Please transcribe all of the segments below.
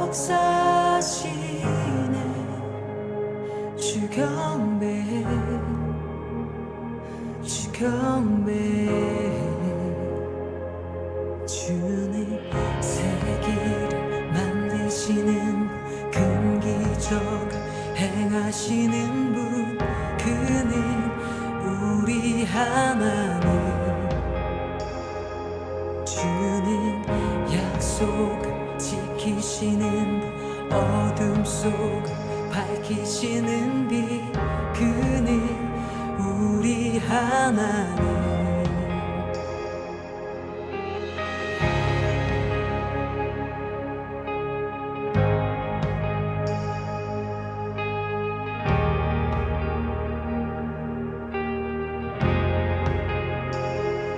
역사시네 주경배 주님 세기를 만드시는 금기적 행하시는 분 그는 우리 하나님 주님 약속 지키시는 분 어둠 속 밝히시는 빛 그는 우리 하나님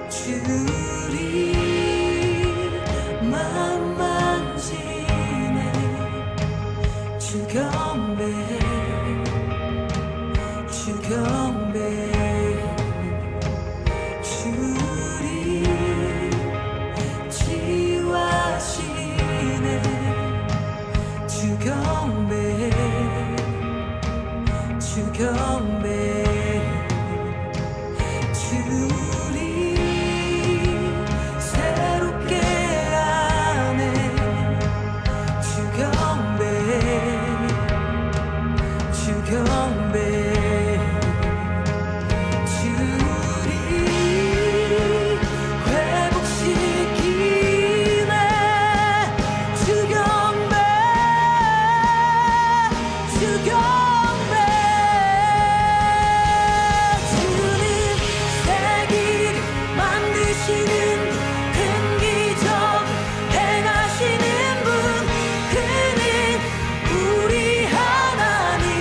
주리 맘 만지네 주경배 주리 치유하시네 주경배 주리 새롭게 하네 주경배 주리 회복시키네 주경배 주님 세기를 만드시는 큰 기적 행하시는 분 그는 우리 하나님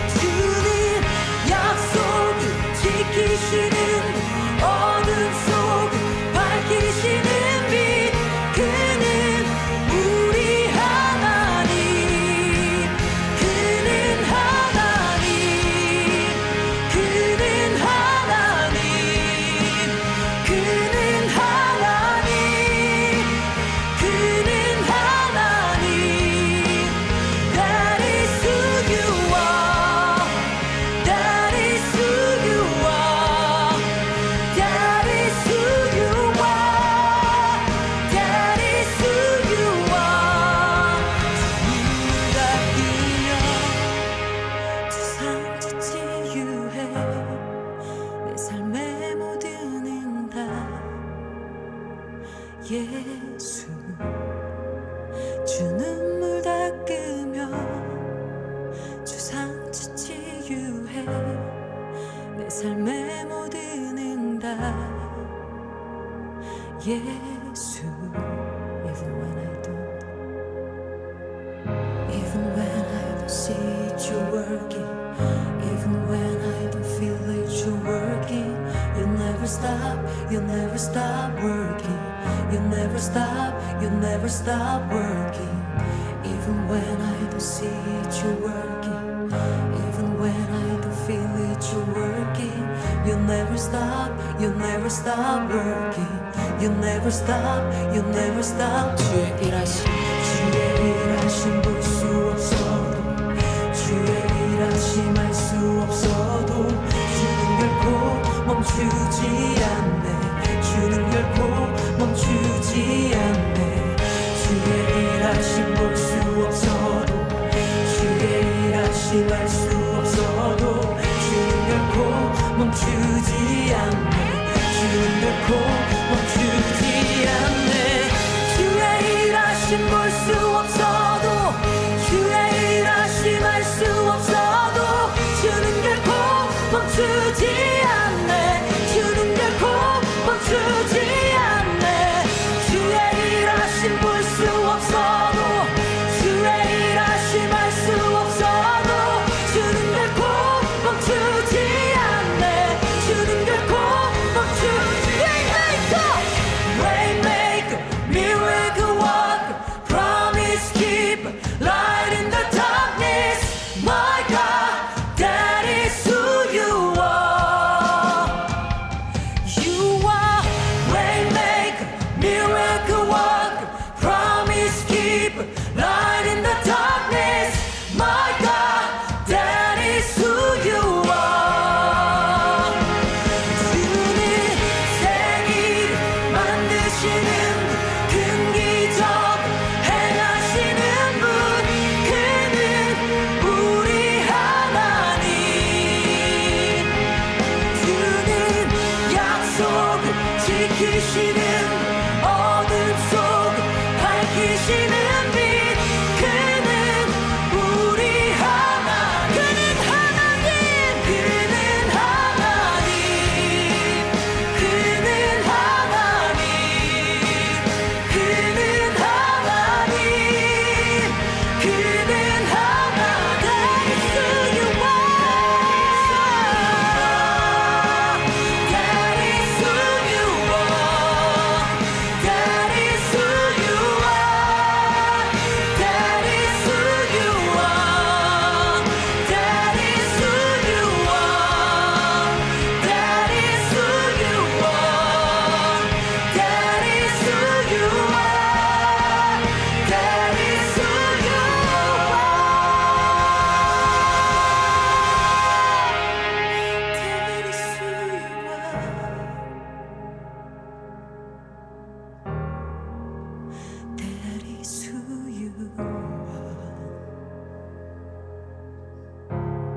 주님 약속을 지키시는 어둠 속 밝히시는 빛 그는 우리 하나님 그는 하나님 그는 하나님 그는 하나님 그는 하나님 That is who you are That is who you are That is who you are That is who you are 주가 뜨면 세상 지치 유해 내 삶의 모든 응답 예수 주 눈물 닦으며 주상지 치유해 내 삶의 모든 응답 예수 Even when I don't see you working Even when I don't feel it you're working You never stop working You never stop working Even when I don't see it you're working Even when I don't feel it you're working You never stop working You never stop 주의 일하심 볼 수 없어도 주의 일하심 알 수 없어도 주는 결코 멈추지 않네 주는 결코 멈추지 않네 주의 일하심 볼 수 없어도 주의 일하심 알 수 없어도 주는 결코 멈추지 않네 주는 결코 멈추지 않네 주의 일하심 볼 수 없어도 주의 일하심 알 수 없어도 주는 결코 멈추지 않네 주는 결코 멈추지 않네 주의 일하심 볼 수 없어도 주의 일하심 알 수 없어도 주는 결코 멈추지 않네 주는 결코 멈추지 Waymaker, miracle worker, promise keeper, light in the darkness. My God, that is who you are. 밝히시는 어둠 속 밝히시는 빛 그는 우리 하나님 그는 하나님 그는 하나님 그는 하나님 그는 하나님 그는 하나님 That is who you are That is who you are That is who you are That is who you are That is who you are That is who you are That is who you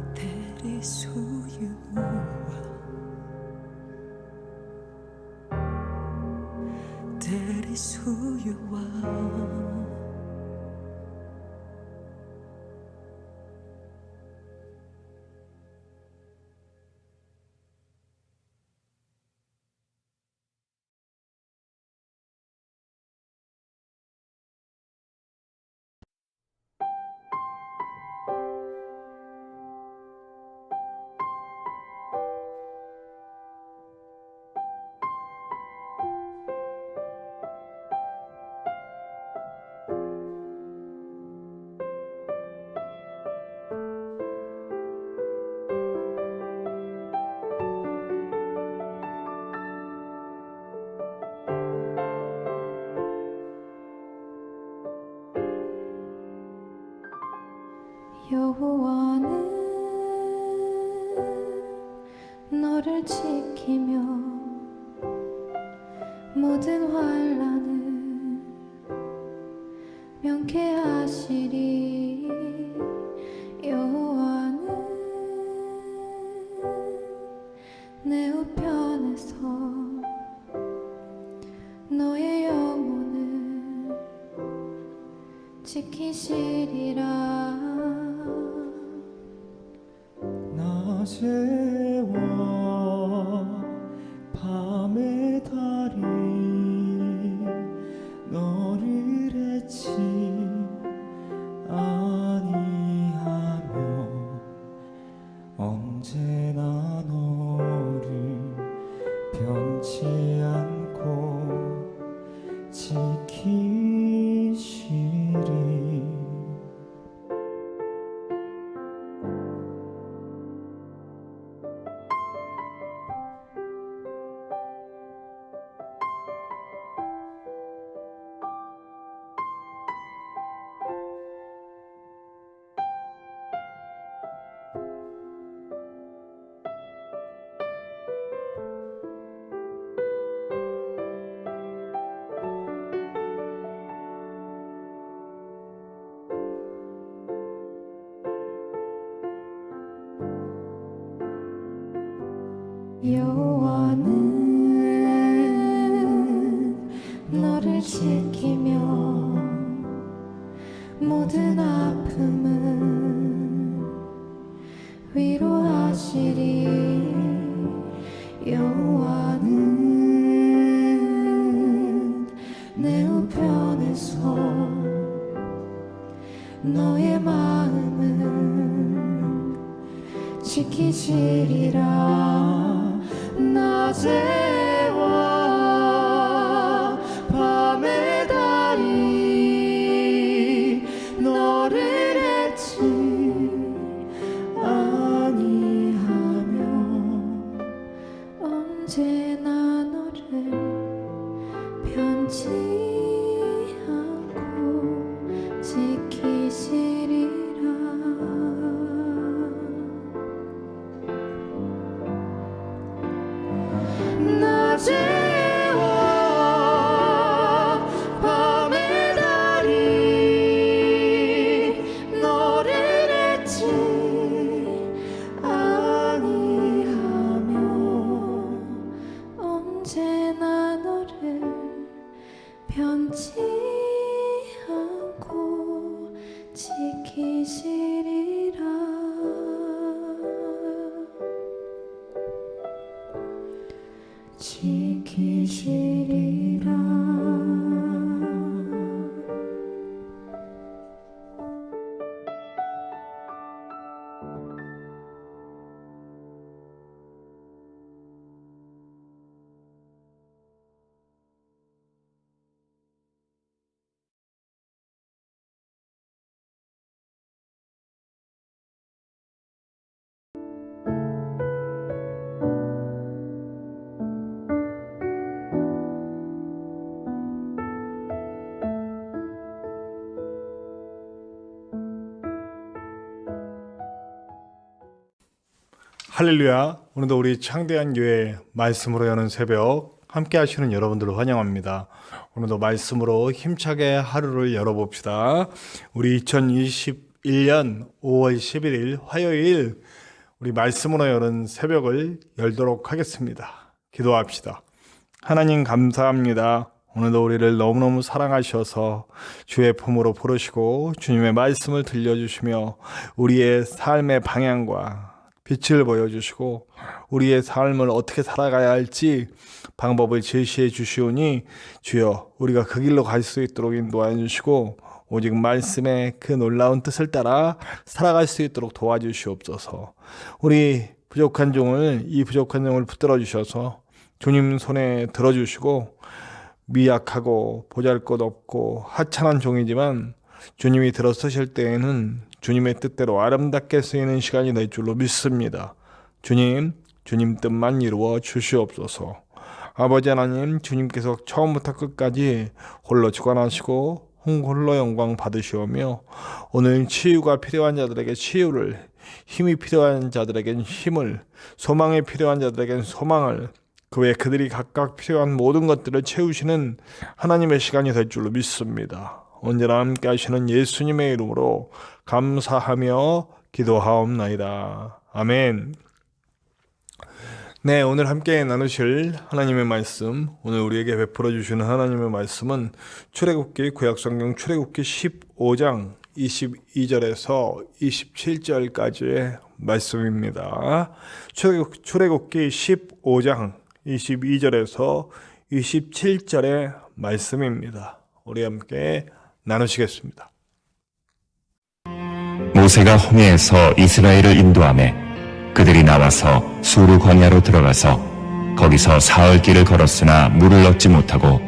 That is who you are That is who you are That is who you are 여호와는 너를 지키며 모든 환난을 명쾌하시리 여호와는 내 우편에서 너의 영혼을 지키시리라 낮에와 밤의 달이 너를 해치 아니하며 언제나 너를 변치 않고 지키시리 여호와는 너를 지키며 모든 아픔을 위로하시리 여호와는 내 우편에서 너의 마음을 지키시리라 낮에와 밤의 달이 너를 해치 아니하며 언제나 너를 편치 않고 지키시리라 나 지키시리라. 할렐루야. 오늘도 우리 창대한 교회 말씀으로 여는 새벽 함께 하시는 여러분들을 환영합니다. 오늘도 말씀으로 힘차게 하루를 열어봅시다. 우리 2021년 5월 11일 화요일 우리 말씀으로 여는 새벽을 열도록 하겠습니다. 기도합시다. 하나님 감사합니다. 오늘도 우리를 너무너무 사랑하셔서 주의 품으로 부르시고 주님의 말씀을 들려주시며 우리의 삶의 방향과 빛을 보여주시고 우리의 삶을 어떻게 살아가야 할지 방법을 제시해 주시오니 주여 우리가 그 길로 갈 수 있도록 인도하여 주시고 오직 말씀의 그 놀라운 뜻을 따라 살아갈 수 있도록 도와주시옵소서. 우리 부족한 종을 붙들어 주셔서 주님 손에 들어주시고 미약하고 보잘것없고 하찮은 종이지만 주님이 들어서실 때에는 주님의 뜻대로 아름답게 쓰이는 시간이 될 줄로 믿습니다. 주님 뜻만 이루어 주시옵소서. 아버지 하나님, 주님께서 처음부터 끝까지 홀로 주관하시고 홀로 영광 받으시오며 오늘 치유가 필요한 자들에게 치유를, 힘이 필요한 자들에겐 힘을, 소망이 필요한 자들에겐 소망을, 그 외에 그들이 각각 필요한 모든 것들을 채우시는 하나님의 시간이 될 줄로 믿습니다. 언제나 함께 하시는 예수님의 이름으로 감사하며 기도하옵나이다. 아멘. 네, 오늘 함께 나누실 하나님의 말씀, 오늘 우리에게 베풀어 주시는 하나님의 말씀은 출애굽기 구약성경 출애굽기 15장 22절에서 27절까지의 말씀입니다. 출애굽기 15장 22절에서 27절의 말씀입니다. 우리 함께 나누시겠습니다. 모세가 홍해에서 이스라엘을 인도하매 그들이 나와서 수르 광야로 들어가서 거기서 사흘 길을 걸었으나 물을 얻지 못하고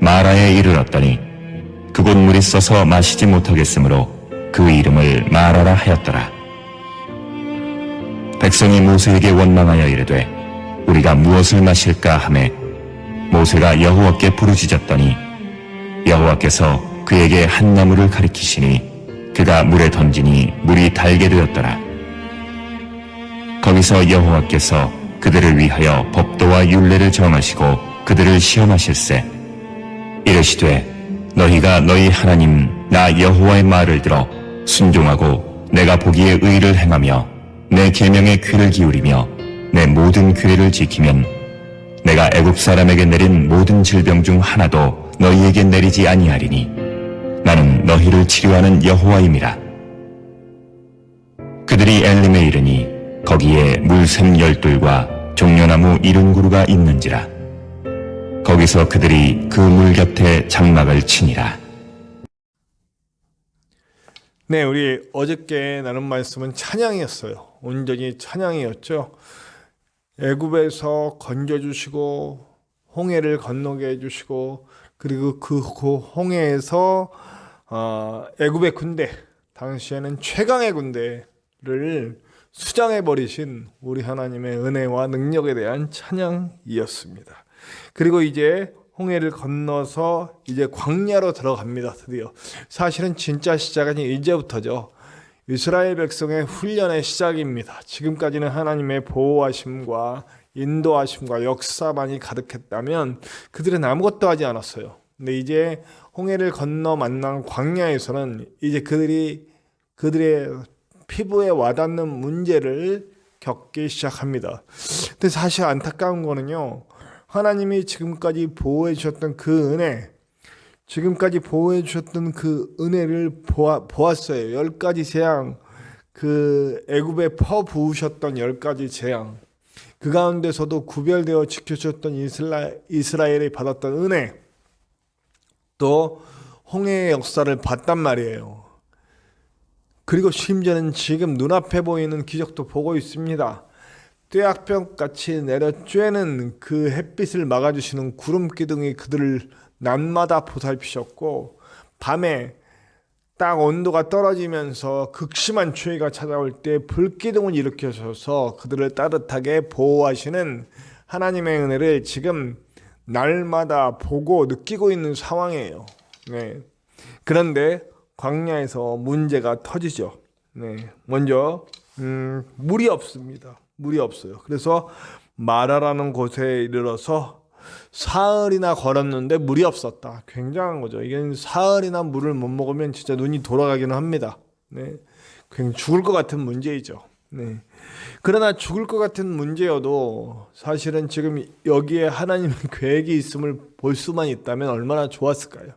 마라에 이르렀더니 그곳 물이 써서 마시지 못하겠으므로 그 이름을 마라라 하였더라. 백성이 모세에게 원망하여 이르되 우리가 무엇을 마실까 하매 모세가 여호와께 부르짖었더니 여호와께서 그에게 한 나무를 가리키시니 그가 물에 던지니 물이 달게 되었더라. 거기서 여호와께서 그들을 위하여 법도와 율례를 정하시고 그들을 시험하실세 이르시되 너희가 너희 하나님 나 여호와의 말을 들어 순종하고 내가 보기에 의를 행하며 내 계명에 귀를 기울이며 내 모든 규례를 지키면 내가 애굽 사람에게 내린 모든 질병 중 하나도 너희에게 내리지 아니하리니 나는 너희를 치료하는 여호와임이라. 그들이 엘림에 이르니 거기에 물샘 12과 종려나무 70그루가 있는지라. 거기서 그들이 그 물 곁에 장막을 치니라. 네, 우리 어저께 나눈 말씀은 찬양이었어요. 온전히 찬양이었죠. 애굽에서 건져주시고 홍해를 건너게 해주시고 그리고 그 홍해에서 애굽의 군대, 당시에는 최강의 군대를 수장해버리신 우리 하나님의 은혜와 능력에 대한 찬양이었습니다. 그리고 이제 홍해를 건너서 이제 광야로 들어갑니다. 드디어. 사실은 진짜 시작은 이제부터죠. 이스라엘 백성의 훈련의 시작입니다. 지금까지는 하나님의 보호하심과 인도하심과 역사만이 가득했다면 그들은 아무것도 하지 않았어요. 근데 이제 홍해를 건너 만난 광야에서는 이제 그들의 피부에 와닿는 문제를 겪기 시작합니다. 근데 사실 안타까운 거는요, 하나님이 지금까지 보호해 주셨던 그 은혜, 지금까지 보호해 주셨던 그 은혜를 보았어요. 10가지 재앙, 그 애굽에 퍼부으셨던 10가지 재앙, 그 가운데서도 구별되어 지켜주셨던 이스라엘이 받았던 은혜, 또 홍해의 역사를 봤단 말이에요. 그리고 심지어는 지금 눈앞에 보이는 기적도 보고 있습니다. 떼약볕같이 내려쬐는 그 햇빛을 막아주시는 구름 기둥이 그들을 낮마다 보살피셨고, 밤에 딱 온도가 떨어지면서 극심한 추위가 찾아올 때 불기둥을 일으켜셔서 그들을 따뜻하게 보호하시는 하나님의 은혜를 지금 날마다 보고 느끼고 있는 상황이에요. 네. 그런데 광야에서 문제가 터지죠. 네. 먼저 물이 없습니다. 물이 없어요. 그래서 마라라는 곳에 이르러서 사흘이나 걸었는데 물이 없었다. 굉장한 거죠. 이게 사흘이나 물을 못 먹으면 진짜 눈이 돌아가기는 합니다. 네. 그냥 죽을 것 같은 문제이죠. 네. 그러나 죽을 것 같은 문제여도 사실은 지금 여기에 하나님의 계획이 있음을 볼 수만 있다면 얼마나 좋았을까요?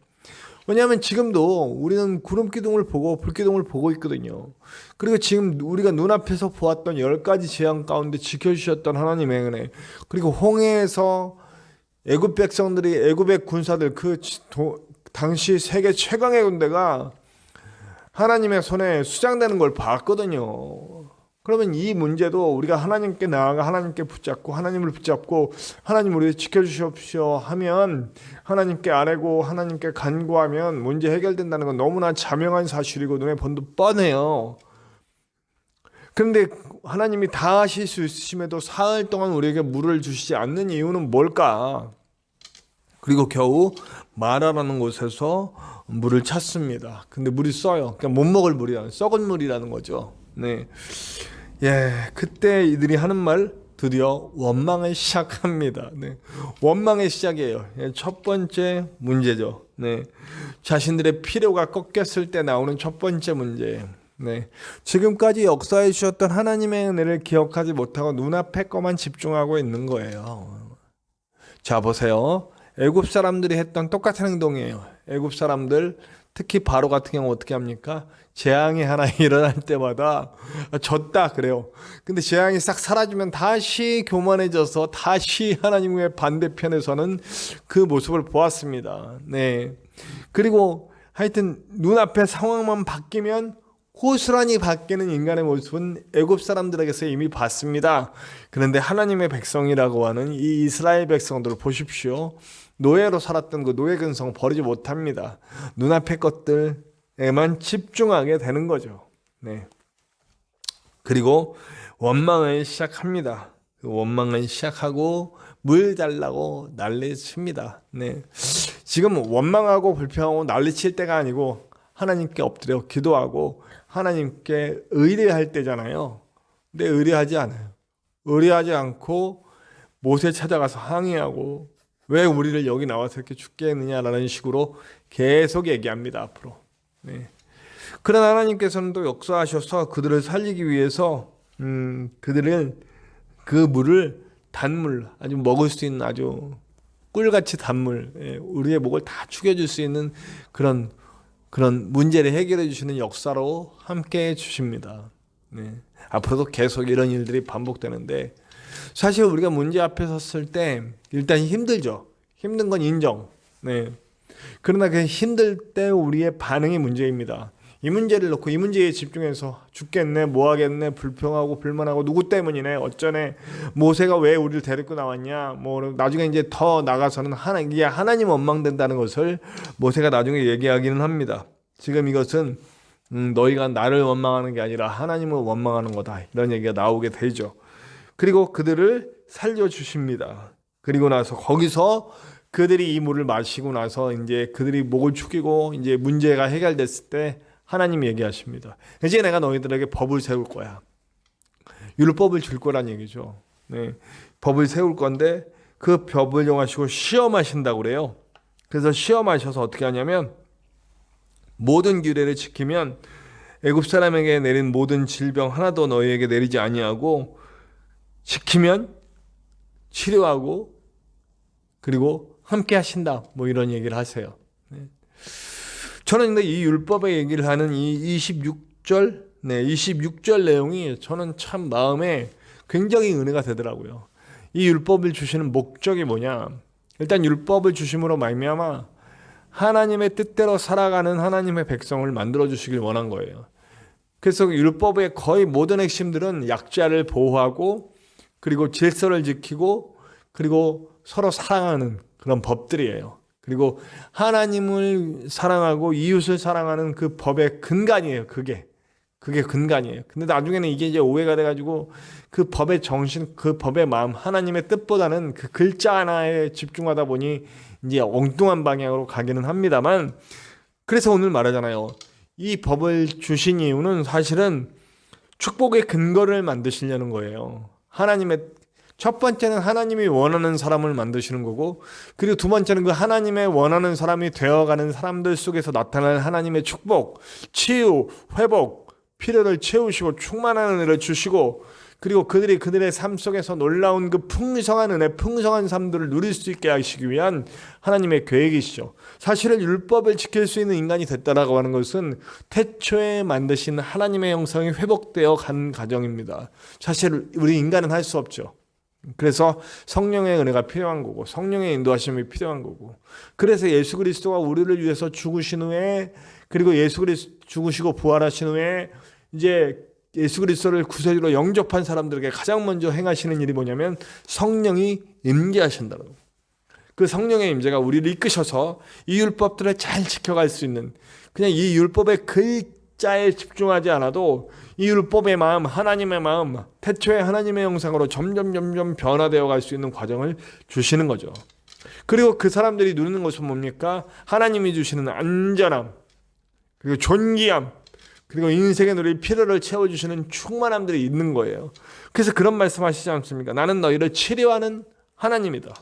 왜냐하면 지금도 우리는 구름 기둥을 보고 불기둥을 보고 있거든요. 그리고 지금 우리가 눈앞에서 보았던 10가지 재앙 가운데 지켜주셨던 하나님의 은혜, 그리고 홍해에서 애굽 백성들이, 애굽의 군사들, 당시 세계 최강의 군대가 하나님의 손에 수장되는 걸 봤거든요. 그러면 이 문제도 우리가 하나님께 나아가 하나님께 붙잡고, 하나님을 붙잡고 하나님 우리 지켜주십시오 하면, 하나님께 아뢰고 하나님께 간구하면 문제 해결된다는 건 너무나 자명한 사실이고 눈에 번도 뻔해요. 그런데 하나님이 다 하실 수 있으심에도 사흘 동안 우리에게 물을 주시지 않는 이유는 뭘까? 그리고 겨우 마라라는 곳에서 물을 찾습니다. 근데 물이 써요. 그러니까 못 먹을 물이야. 썩은 물이라는 거죠. 네. 예, 그때 이들이 하는 말, 드디어 원망을 시작합니다. 네. 원망의 시작이에요. 예, 첫 번째 문제죠. 네. 자신들의 필요가 꺾였을 때 나오는 첫 번째 문제. 네. 지금까지 역사해 주셨던 하나님의 은혜를 기억하지 못하고 눈앞에 것만 집중하고 있는 거예요. 자, 보세요. 애굽 사람들이 했던 똑같은 행동이에요. 애굽 사람들, 특히 바로 같은 경우 어떻게 합니까? 재앙이 하나 일어날 때마다 졌다 그래요. 근데 재앙이 싹 사라지면 다시 교만해져서 다시 하나님의 반대편에서는 그 모습을 보았습니다. 네. 그리고 하여튼 눈앞에 상황만 바뀌면 고스란히 바뀌는 인간의 모습은 애굽 사람들에게서 이미 봤습니다. 그런데 하나님의 백성이라고 하는 이 이스라엘 백성들을 보십시오. 노예로 살았던 그 노예 근성 버리지 못합니다. 눈앞의 것들에만 집중하게 되는 거죠. 네. 그리고 원망을 시작합니다. 원망을 시작하고 물 달라고 난리칩니다. 네. 지금 원망하고 불평하고 난리칠 때가 아니고 하나님께 엎드려 기도하고 하나님께 의뢰할 때잖아요. 근데 의뢰하지 않아요. 의뢰하지 않고 못에 찾아가서 항의하고 왜 우리를 여기 나와서 이렇게 죽게 했느냐라는 식으로 계속 얘기합니다. 앞으로. 네. 그러나 하나님께서는 또 역사하셔서 그들을 살리기 위해서 그들을 그 물을 단물, 아주 먹을 수 있는 아주 꿀같이 단물, 예, 우리의 목을 다 죽여줄 수 있는 그런 문제를 해결해 주시는 역사로 함께 해 주십니다. 네. 앞으로도 계속 이런 일들이 반복되는데, 사실 우리가 문제 앞에 섰을 때 일단 힘들죠. 힘든 건 인정. 네. 그러나 그 힘들 때 우리의 반응이 문제입니다. 이 문제를 놓고 이 문제에 집중해서 죽겠네, 뭐하겠네, 불평하고 불만하고 누구 때문이네, 어쩌네, 모세가 왜 우리를 데리고 나왔냐, 뭐 나중에 이제 더 나가서는 이게 하나님 원망된다는 것을 모세가 나중에 얘기하기는 합니다. 지금 이것은 너희가 나를 원망하는 게 아니라 하나님을 원망하는 거다, 이런 얘기가 나오게 되죠. 그리고 그들을 살려주십니다. 그리고 나서 거기서 그들이 이 물을 마시고 나서 이제 그들이 목을 축이고 이제 문제가 해결됐을 때 하나님이 얘기하십니다. 이제 내가 너희들에게 법을 세울 거야. 율법을 줄 거란 얘기죠. 네. 법을 세울 건데 그 법을 정하시고 시험하신다고 그래요. 그래서 시험하셔서 어떻게 하냐면 모든 규례를 지키면 애굽 사람에게 내린 모든 질병 하나도 너희에게 내리지 아니하고 지키면 치료하고 그리고 함께 하신다. 뭐 이런 얘기를 하세요. 네. 저는 근데 이 율법의 얘기를 하는 이 26절 내용이 저는 참 마음에 굉장히 은혜가 되더라고요. 이 율법을 주시는 목적이 뭐냐? 일단 율법을 주심으로 말미암아 하나님의 뜻대로 살아가는 하나님의 백성을 만들어 주시길 원한 거예요. 그래서 율법의 거의 모든 핵심들은 약자를 보호하고 그리고 질서를 지키고 그리고 서로 사랑하는 그런 법들이에요. 그리고 하나님을 사랑하고 이웃을 사랑하는 그 법의 근간이에요. 그게 근간이에요. 근데 나중에는 이게 이제 오해가 돼가지고 그 법의 정신, 그 법의 마음, 하나님의 뜻보다는 그 글자 하나에 집중하다 보니 이제 엉뚱한 방향으로 가기는 합니다만, 그래서 오늘 말하잖아요. 이 법을 주신 이유는 사실은 축복의 근거를 만드시려는 거예요. 첫 번째는 하나님이 원하는 사람을 만드시는 거고, 그리고 두 번째는 그 하나님의 원하는 사람이 되어가는 사람들 속에서 나타날 하나님의 축복, 치유, 회복, 필요를 채우시고 충만한 은혜를 주시고, 그리고 그들의 삶 속에서 놀라운 그 풍성한 은혜, 풍성한 삶들을 누릴 수 있게 하시기 위한 하나님의 계획이시죠. 사실은 율법을 지킬 수 있는 인간이 됐다라고 하는 것은 태초에 만드신 하나님의 형상이 회복되어 간 과정입니다. 사실 우리 인간은 할 수 없죠. 그래서 성령의 은혜가 필요한 거고, 성령의 인도하심이 필요한 거고, 그래서 예수 그리스도가 우리를 위해서 죽으신 후에, 그리고 예수 그리스도 죽으시고 부활하신 후에 이제 예수 그리스도를 구세주로 영접한 사람들에게 가장 먼저 행하시는 일이 뭐냐면 성령이 임재하신다는 거예요. 그 성령의 임재가 우리를 이끄셔서 이 율법들을 잘 지켜갈 수 있는, 그냥 이 율법의 글자에 집중하지 않아도 이 율법의 마음, 하나님의 마음, 태초의 하나님의 형상으로 점점 변화되어 갈 수 있는 과정을 주시는 거죠. 그리고 그 사람들이 누리는 것은 뭡니까? 하나님이 주시는 안전함, 그리고 존귀함, 그리고 인생에 누릴 필요를 채워주시는 충만함들이 있는 거예요. 그래서 그런 말씀하시지 않습니까? 나는 너희를 치료하는 하나님이다.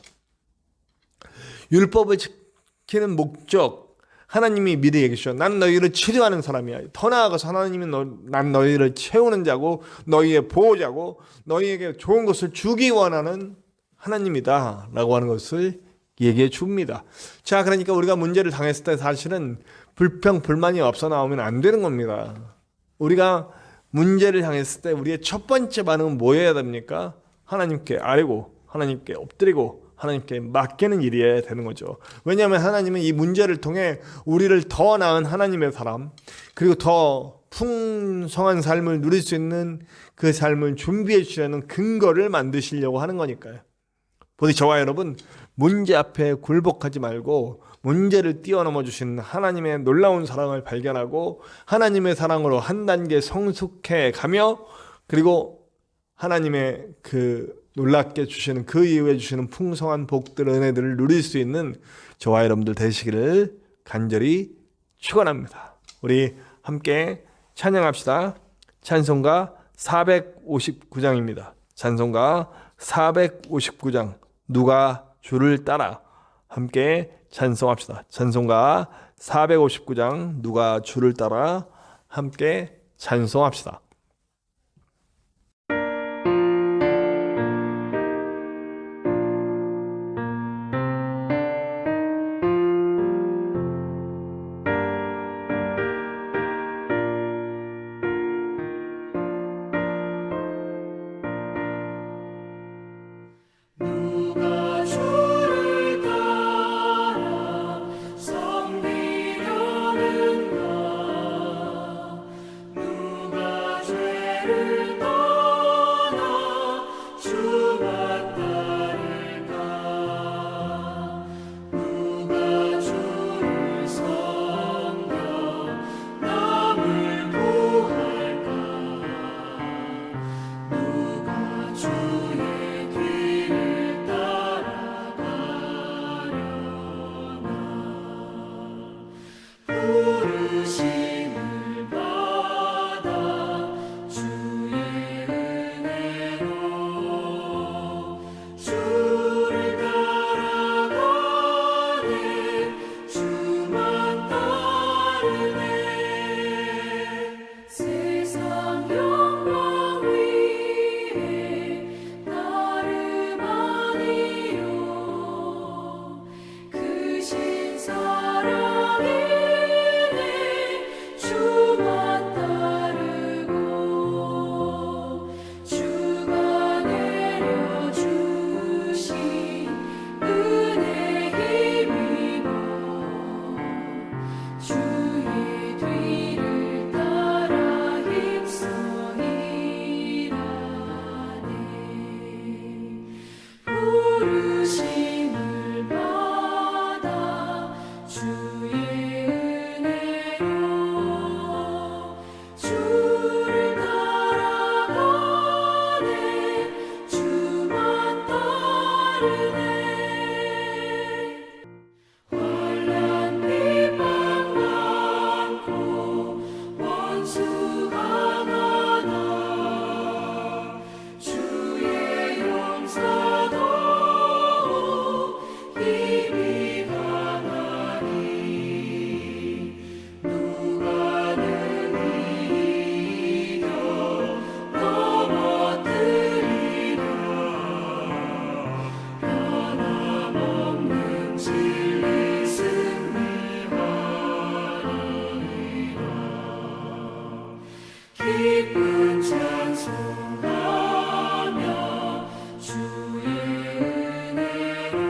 율법을 지키는 목적, 하나님이 미리 얘기하셨죠. 난 너희를 치료하는 사람이야. 더 나아가서 하나님이 난 너희를 채우는 자고, 너희의 보호자고, 너희에게 좋은 것을 주기 원하는 하나님이다 라고 하는 것을 얘기해 줍니다. 자, 그러니까 우리가 문제를 당했을 때 사실은 불평, 불만이 없어 나오면 안 되는 겁니다. 우리가 문제를 당했을 때 우리의 첫 번째 반응은 뭐 해야 됩니까? 하나님께 아뢰고, 하나님께 엎드리고, 하나님께 맡기는 일이어야 되는 거죠. 왜냐하면 하나님은 이 문제를 통해 우리를 더 나은 하나님의 사람, 그리고 더 풍성한 삶을 누릴 수 있는 그 삶을 준비해 주시려는 근거를 만드시려고 하는 거니까요. 부디 저와 여러분, 문제 앞에 굴복하지 말고 문제를 뛰어넘어 주신 하나님의 놀라운 사랑을 발견하고 하나님의 사랑으로 한 단계 성숙해 가며, 그리고 하나님의 그 놀랍게 주시는 그 이후에 주시는 풍성한 복들, 은혜들을 누릴 수 있는 저와 여러분들 되시기를 간절히 축원합니다. 우리 함께 찬양합시다. 찬송가 459장입니다. 찬송가 459장, 누가 주를 따라, 함께 찬송합시다. 찬송가 459장, 누가 주를 따라, 함께 찬송합시다. 누가 환난 비방 많고 원수가 많아 주의 용서도 힘이 강하니 누가 능히 이겨 넘어뜨리랴 변함없는 진리 승리하리라 기쁜 찬송하며 주의 은혜로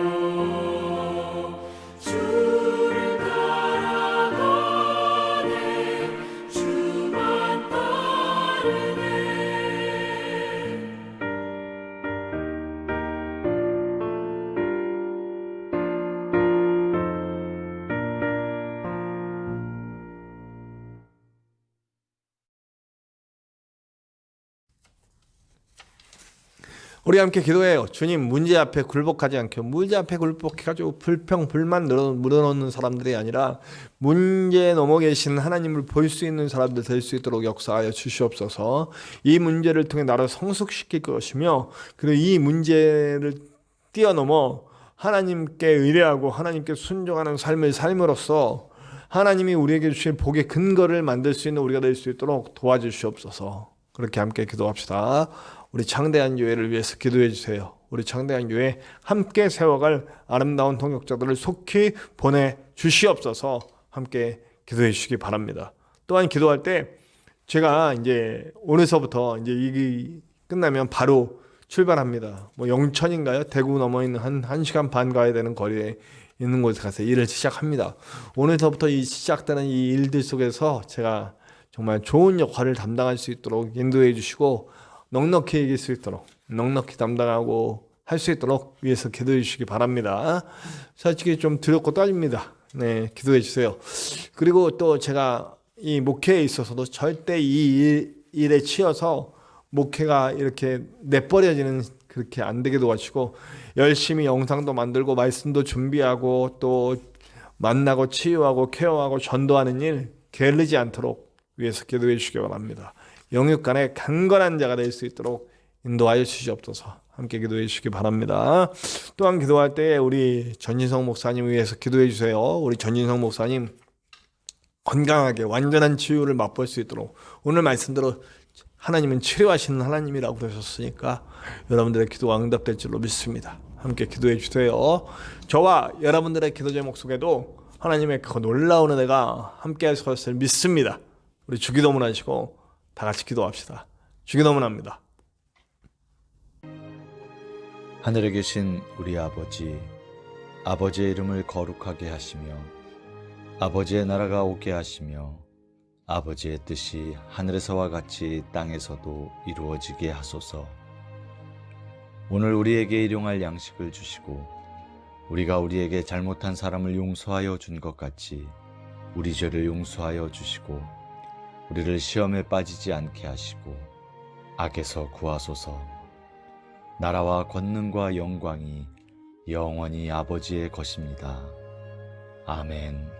주를 따라가네 주만 따르네 우리 함께 기도해요. 주님, 문제 앞에 굴복하지 않게, 문제 앞에 굴복해가지고 불평, 불만 물어놓는 사람들이 아니라 문제에 넘어 계신 하나님을 볼 수 있는 사람들 될 수 있도록 역사하여 주시옵소서. 이 문제를 통해 나를 성숙시킬 것이며, 그리고 이 문제를 뛰어넘어 하나님께 의뢰하고 하나님께 순종하는 삶을 삶으로써 하나님이 우리에게 주신 복의 근거를 만들 수 있는 우리가 될 수 있도록 도와주시옵소서. 그렇게 함께 기도합시다. 우리 창대한 교회를 위해서 기도해 주세요. 우리 창대한 교회 함께 세워갈 아름다운 동역자들을 속히 보내주시옵소서. 함께 기도해 주시기 바랍니다. 또한 기도할 때 제가 이제 오늘서부터 이제 이게 끝나면 바로 출발합니다. 뭐 영천인가요? 대구 넘어 있는 한 1시간 반 가야 되는 거리에 있는 곳에 가서 일을 시작합니다. 오늘서부터 이 시작되는 이 일들 속에서 제가 정말 좋은 역할을 담당할 수 있도록 인도해 주시고 넉넉히 이길 수 있도록 넉넉히 담당하고 할 수 있도록 위해서 기도해 주시기 바랍니다. 솔직히 좀 두렵고 떨립니다. 네, 기도해 주세요. 그리고 또 제가 이 목회에 있어서도 절대 이 일에 치여서 목회가 이렇게 내버려지는 그렇게 안 되게 도와주시고 열심히 영상도 만들고 말씀도 준비하고 또 만나고 치유하고 케어하고 전도하는 일 게을르지 않도록 위해서 기도해 주시기 바랍니다. 영육간에 강건한 자가 될 수 있도록 인도하여 주시옵소서. 함께 기도해 주시기 바랍니다. 또한 기도할 때 우리 전진성 목사님 위해서 기도해 주세요. 우리 전진성 목사님 건강하게 완전한 치유를 맛볼 수 있도록 오늘 말씀대로 하나님은 치료하시는 하나님이라고 그러셨으니까 여러분들의 기도가 응답될 줄로 믿습니다. 함께 기도해 주세요. 저와 여러분들의 기도 제목 속에도 하나님의 그 놀라운 은혜가 함께 하실 것을 믿습니다. 우리 주기도문 하시고 다 같이 기도합시다. 주기도문합니다. 하늘에 계신 우리 아버지, 아버지의 이름을 거룩하게 하시며 아버지의 나라가 오게 하시며 아버지의 뜻이 하늘에서와 같이 땅에서도 이루어지게 하소서. 오늘 우리에게 일용할 양식을 주시고 우리가 우리에게 잘못한 사람을 용서하여 준 것 같이 우리 죄를 용서하여 주시고 우리를 시험에 빠지지 않게 하시고 악에서 구하소서. 나라와 권능과 영광이 영원히 아버지의 것입니다. 아멘.